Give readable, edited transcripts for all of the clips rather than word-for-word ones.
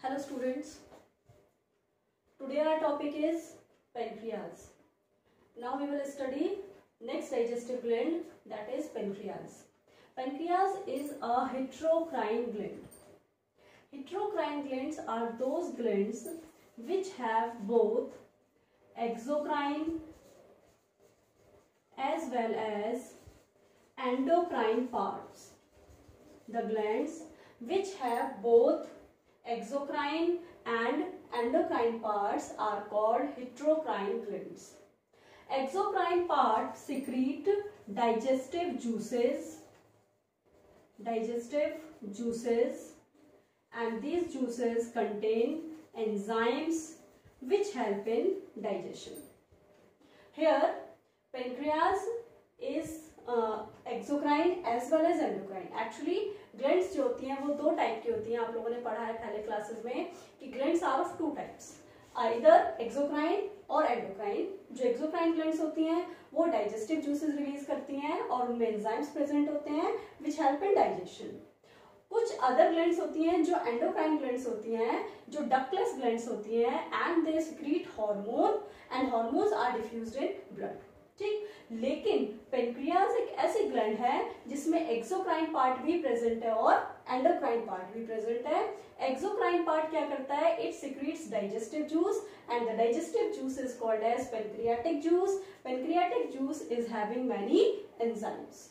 Hello students, today our topic is pancreas. Now we will study next digestive gland, that is pancreas. Pancreas is a heterocrine gland. Heterocrine glands are those glands which have both exocrine as well as endocrine parts. The glands which have both exocrine and endocrine parts are called heterocrine glands. Exocrine parts secrete digestive juices, and these juices contain enzymes which help in digestion. Here pancreas is exocrine as well as endocrine. Actually glands जो होती हैं वो दो type की होती हैं. आप लोगों ने पढ़ा है पहले क्लासेस में कि glands are of two types, either exocrine और एंडोक्राइन. जो एक्सोक्राइन ग्लैंड्स होती हैं वो डाइजेस्टिव जूसेस रिलीज करती हैं और उनमें एंजाइम्स प्रेजेंट होते हैं विच हेल्प इन डाइजेशन. कुछ अदर ग्लैंड्स होती हैं जो एंडोक्राइन ग्लैंड्स होती हैं, जो डक्टलेस ग्लैंड्स होती हैं, and they secrete hormone and hormones are diffused in blood. ठीक, लेकिन पेनक्रियाज एक ऐसी ग्लैंड है जिसमें एक्सोक्राइन पार्ट भी प्रेजेंट है और एंडोक्राइन पार्ट भी प्रेजेंट है. एक्सोक्राइन पार्ट क्या करता है? It secretes digestive juice and the digestive juice is called as pancreatic juice. Pancreatic juice is having many enzymes.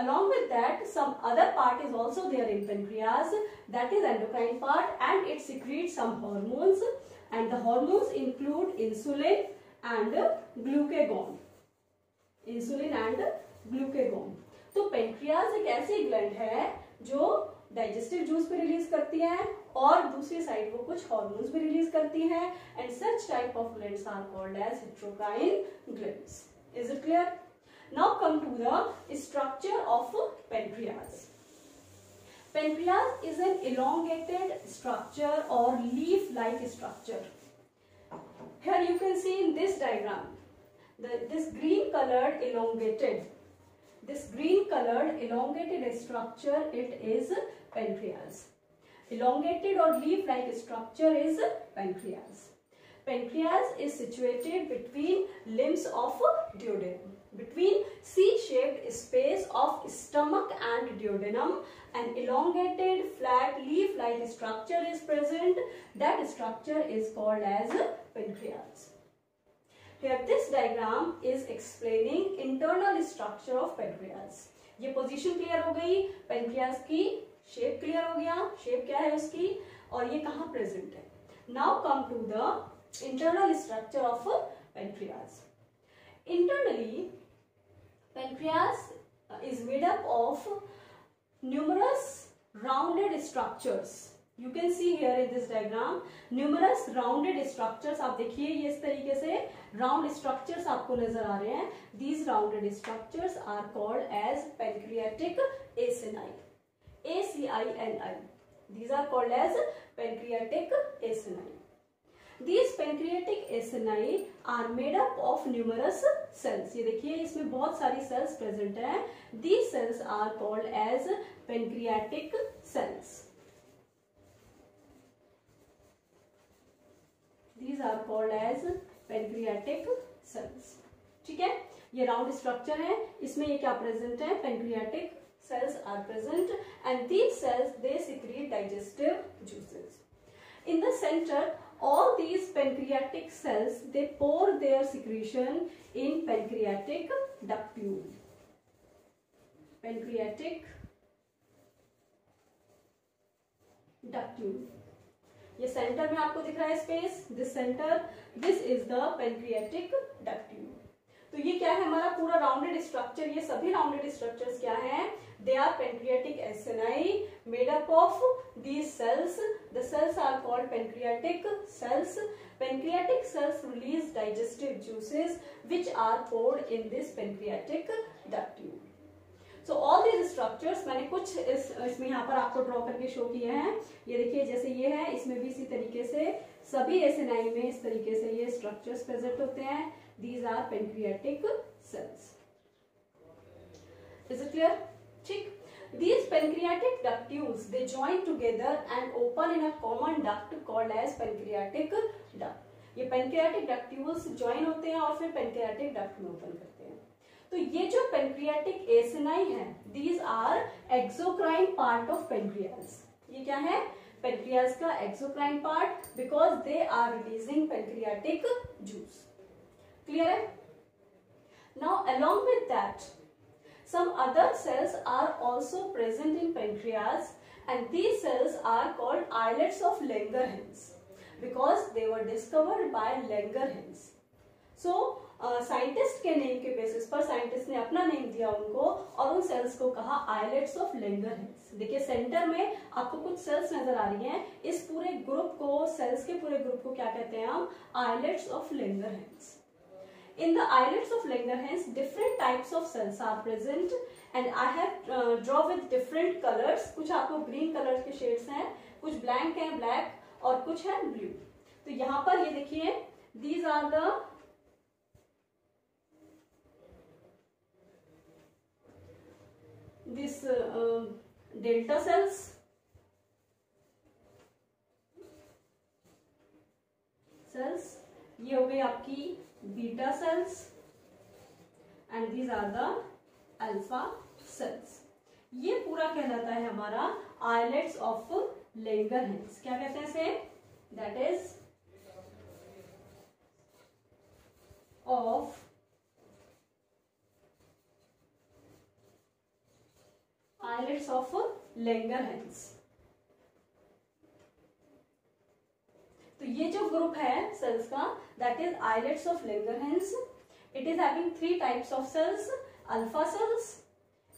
Along with that, some other part is also there in pancreas, that is endocrine part, and it secretes some hormones, and the hormones include insulin and glucagon. तो pancreas एक ऐसी gland है जो digestive juice भी release करती है और दूसरी साइड वो कुछ हार्मोन्स भी रिलीज करती है, and such type of glands are called as heterocrine glands. Is it clear? Now come to the structure of pancreas. Pancreas is an elongated structure or leaf-like structure. Here you can see in this diagram, this green colored elongated structure, it is pancreas. Elongated or leaf-like structure is pancreas. Pancreas is situated between limbs of duodenum. Between C-shaped space of stomach and duodenum, an elongated flat leaf-like structure is present. That structure is called as pancreas. Here this diagram is explaining internal structure of pancreas. ये position clear हो गई, pancreas की shape clear हो गया, shape क्या है उसकी और ये कहाँ present है. Now come to the internal structure of pancreas. Internally, pancreas is made up of numerous rounded structures. You can see here in this diagram numerous rounded structures. आप देखिए ये इस तरीके से round structures आपको नजर आ रहे हैं. These rounded structures are called as pancreatic acini. ACINI. These are called as pancreatic acini. These pancreatic acini are made up of numerous cells. ये देखिए इसमें बहुत सारी cells present हैं. These cells are called as pancreatic cells. These are called as pancreatic cells. ठीक है, ये round structure है, इसमें ये क्या present है? Pancreatic cells are present, and these cells they secrete digestive juices. In the center, all these pancreatic cells they pour their secretion in pancreatic ductule. ये centre में आपको दिख रहा है space, this centre, this is the pancreatic ductule. तो ये क्या है? हमारा पूरा राउंडेड स्ट्रक्चर. ये सभी राउंडेड स्ट्रक्चर्स क्या हैं? They are pancreatic acini made up of these cells. The cells are called pancreatic cells. Pancreatic cells release digestive juices which are poured in this pancreatic ductule. So all these structures मैंने कुछ इसमें यहाँ पर आपको draw करके show किए हैं. ये देखिए जैसे ये है, इसमें भी इसी तरीके से सभी acini में इस तरीके से ये स्ट्रक्चर्स प्रेजेंट होते हैं. These are pancreatic cells. Is it clear? ठीक, These pancreatic ductules, they join together and open in a common duct called as pancreatic duct. ये pancreatic ductules join होते हैं और फिर pancreatic duct में open करते हैं. तो ये जो pancreatic acini है, these are exocrine part of pancreas. ये क्या है? Pancreas का exocrine part, because they are releasing pancreatic juice. Clear है? Now along with that, some other cells are also present in pancreas, and these cells are called islets of Langerhans because they were discovered by Langerhans. So scientist के name के basis पर scientist ने अपना name दिया उनको और उन sales को कहा आइलेट्स ऑफ लैंगरहैंस. देखिए सेंटर में आपको कुछ सेल्स नजर आ रही हैं. इस पूरे ग्रुप को, सेल्स के पूरे ग्रुप को क्या कहते हैं हम? Islets of Langerhans. In the islets of Langerhans, different types of cells are present, and I have draw with different colors. कुछ आपको green color के shades हैं, कुछ blank हैं, black, और कुछ है blue. तो यहाँ पर ये देखिए, these are the this delta cells. ये हो गई आपकी beta cells and these are the alpha cells. ये पूरा कहलाता है हमारा आइलेट्स ऑफ लैंगरहैंस. क्या कहते हैं इसे? That is of islets of Langerhans. तो ये जो ग्रुप है सेल्स का, that is islets of Langerhans. It is having three types of cells: alpha cells,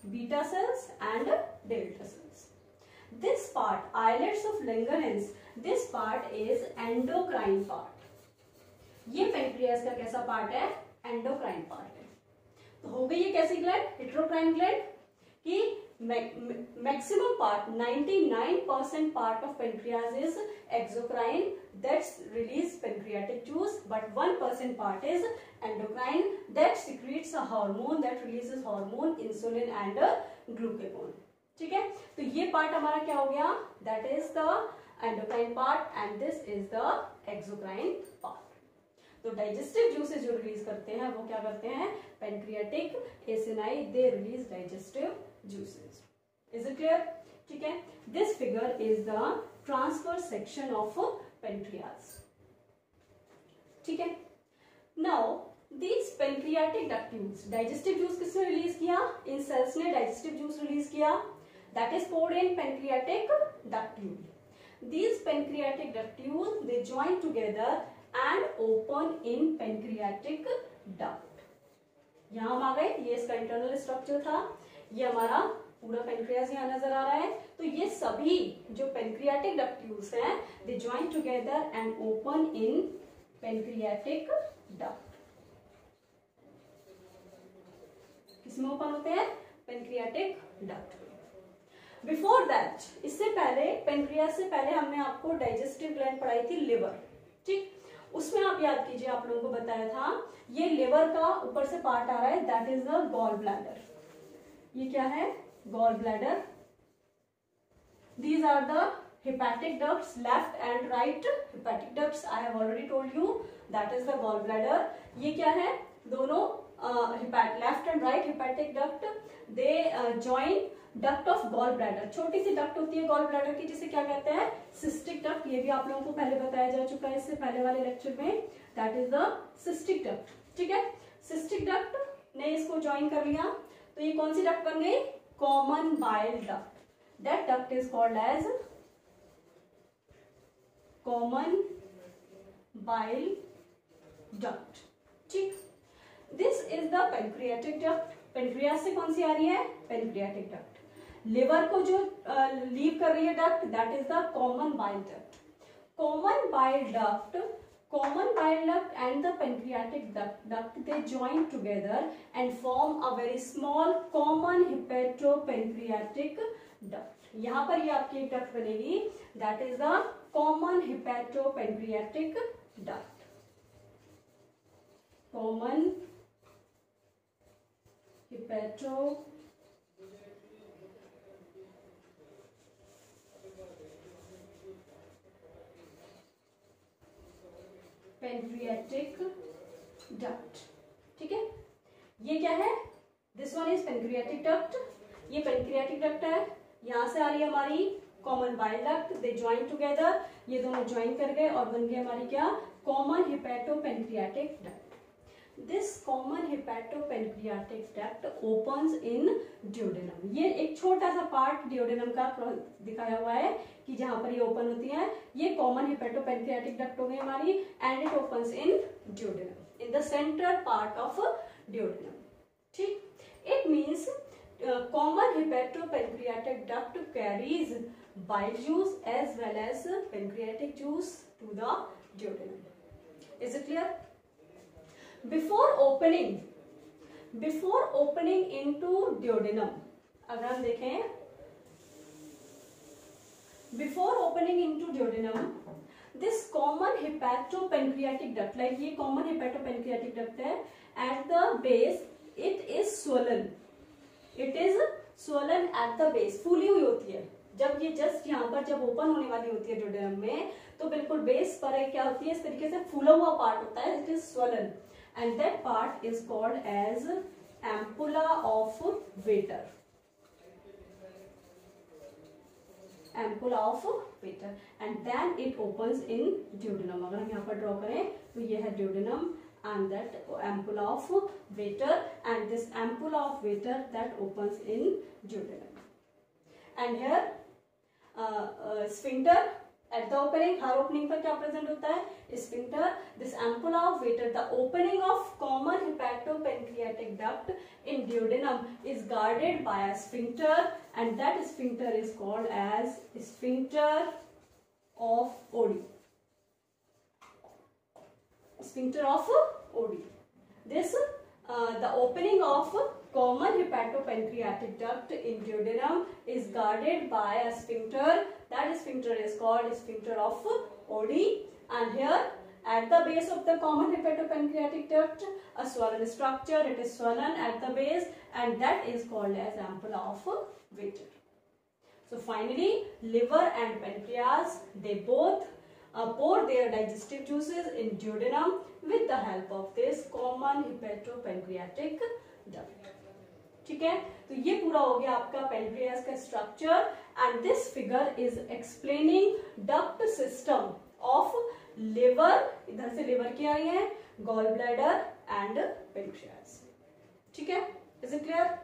beta cells and delta cells. This part, islets of Langerhans, this part is endocrine part. ये pancreas का कैसा part है? Endocrine part है. तो हो गई ये कैसी ग्लैंड? हेटेरोक्राइन ग्लैंड. कि maximum part, 99% part of pancreas is exocrine, that's release pancreatic juice, but 1% part is endocrine, that secretes a hormone, that releases hormone insulin and glucagon. ठीक है? तो ये पार्ट हमारा क्या हो गया? that is the endocrine part and this is the exocrine part. तो digestive juices जो रिलीज करते हैं वो क्या करते हैं? Pancreatic acini, they release digestive juices. Is it clear? ठीक है? This figure is the transverse section of pancreas. ठीक है? Now these pancreatic ductules, digestive juice किसने रिलीज किया? इन सेल्स ने digestive juice रिलीज किया. That is poured in pancreatic ductule. These pancreatic ductules, they join together and open in pancreatic duct. यहाँ हम आ गए. ये इसका इंटरनल स्ट्रक्चर था. ये हमारा पूरा पेनक्रियास यहाँ नजर आ रहा है. तो ये सभी जो पेनक्रियाटिक डक्ट्यूल्स हैं, they join together and open in pancreatic duct. किसमें ओपन होते हैं? Pancreatic duct. बिफोर दैट, इससे पहले, पेनक्रियास से पहले हमने आपको डाइजेस्टिव ग्लैंड पढ़ाई थी, लिवर. ठीक, उसमें आप याद कीजिए, आप लोगों को बताया था ये लिवर का ऊपर से पार्ट आ रहा है, that is the gall bladder. ये क्या है? Gall bladder. These are the hepatic ducts, left and right hepatic ducts. I have already told you that is the gall bladder. ये क्या है? दोनों left and right hepatic duct, they join duct of gall bladder. छोटी सी duct होती है gall bladder की, जिसे क्या कहते हैं? Cystic duct. ये भी आप लोगों को पहले बताया जा चुका है इससे पहले वाले लेक्चर में. That is the cystic duct. ठीक है? सिस्टिक डक्ट ने इसको ज्वाइन कर लिया. तो ये कौन सी डक्ट बन गई? Common bile duct. That duct is called as common bile duct. ठीक, this is the pancreatic duct. Pancreas से कौन सी आ रही है? Pancreatic duct. लिवर को जो लीव कर रही है duct, that is the common bile duct. Common bile duct, common bile duct and the pancreatic duct, they join together and form a very small common hepatopancreatic duct. यहाँ पर ये आपकी एक डक्ट बनेगी, that is the common hepatopancreatic duct. Common pancreatic duct. ठीक है, ये क्या है, this one is pancreatic duct, ये पैनक्रियाटिक डक्ट है, यहां से आ रही है हमारी common bile duct, they join together, ये दोनों ज्वाइन कर गए और बन गई हमारी क्या, common hepatopancreatic duct. This common hepatopancreatic duct opens in duodenum. ये एक छोटा सा पार्ट ड्यूडेनम का दिखाया हुआ है कि जहां पर ये ओपन होती है, ये कॉमन हेपेटोपेनक्रियाटिक डक्ट हो गई हमारी, and it opens in duodenum, in the central part of duodenum. ठीक, it means common hepatopancreatic duct carries bile juice as well as pancreatic juice to the duodenum. Is it clear? Before opening into duodenum, अगर हम देखें, before opening into duodenum, this common hepatopancreatic duct, like ये common hepatopancreatic duct है, at the base it is swollen. It is swollen at the base, फूली हुई होती है। जब ये जस्ट यहाँ पर जब ओपन होने वाली होती है ड्यूडेनम में, तो बिल्कुल बेस पर क्या होती है, इस तरीके से फूला हुआ पार्ट होता है, it is swollen, and that part is called as ampulla of Vater. Ampulla of Vater, and then it opens in duodenum. अगर हम यहाँ पर ड्रॉ करें तो ये है duodenum and that ampulla of Vater, and this ampulla of Vater that opens in duodenum. And here sphincter at the opening, her opening पर क्या present होता है, sphincter. This ampulla of Vater, the opening of common hepatopancreatic duct in duodenum is guarded by a sphincter, and that sphincter is called as sphincter of Oddi. Sphincter of Oddi. This the opening of common hepatopancreatic duct in duodenum is guarded by a sphincter. That sphincter is called sphincter of Oddi. And here at the base of the common hepatopancreatic duct, a swollen structure, it is swollen at the base, and that is called as ampulla of Vater. So finally, liver and pancreas, they both pour their digestive juices in duodenum with the help of this common hepatopancreatic duct. ठीक है, तो ये पूरा हो गया आपका pancreas का structure, and this figure is explaining duct system of liver, इधर से लिवर की आई है, गॉल ब्लैडर एंड पेनक्रियास। ठीक है, इज इट क्लियर?